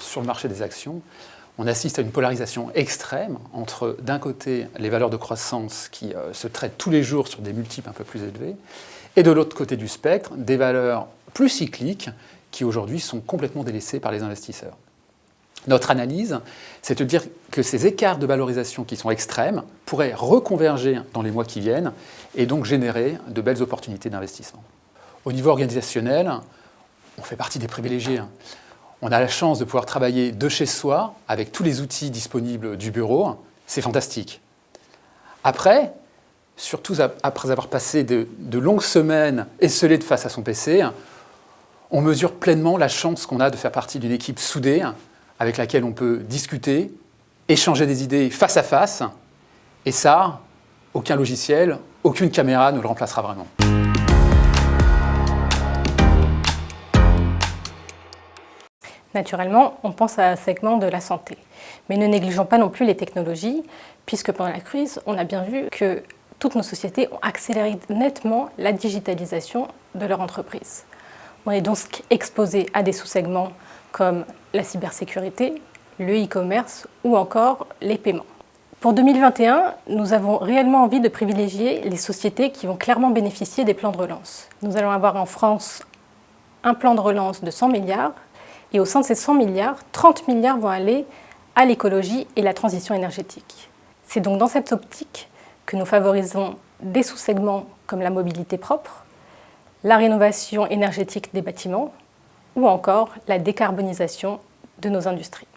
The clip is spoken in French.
sur le marché des actions, on assiste à une polarisation extrême entre, d'un côté, les valeurs de croissance qui se traitent tous les jours sur des multiples un peu plus élevés, et de l'autre côté du spectre, des valeurs plus cycliques qui aujourd'hui sont complètement délaissées par les investisseurs. Notre analyse, c'est de dire que ces écarts de valorisation qui sont extrêmes pourraient reconverger dans les mois qui viennent et donc générer de belles opportunités d'investissement. Au niveau organisationnel, on fait partie des privilégiés. On a la chance de pouvoir travailler de chez soi avec tous les outils disponibles du bureau. C'est fantastique. Après, surtout après avoir passé de longues semaines esselées face à son PC, on mesure pleinement la chance qu'on a de faire partie d'une équipe soudée avec laquelle on peut discuter, échanger des idées face à face. Et ça, aucun logiciel, aucune caméra ne le remplacera vraiment. Naturellement, on pense à un segment de la santé. Mais ne négligeons pas non plus les technologies, puisque pendant la crise, on a bien vu que toutes nos sociétés ont accéléré nettement la digitalisation de leur entreprise. On est donc exposé à des sous-segments comme la cybersécurité, le e-commerce ou encore les paiements. Pour 2021, nous avons réellement envie de privilégier les sociétés qui vont clairement bénéficier des plans de relance. Nous allons avoir en France un plan de relance de 100 milliards et au sein de ces 100 milliards, 30 milliards vont aller à l'écologie et la transition énergétique. C'est donc dans cette optique que nous favorisons des sous-segments comme la mobilité propre, la rénovation énergétique des bâtiments ou encore la décarbonisation de nos industries.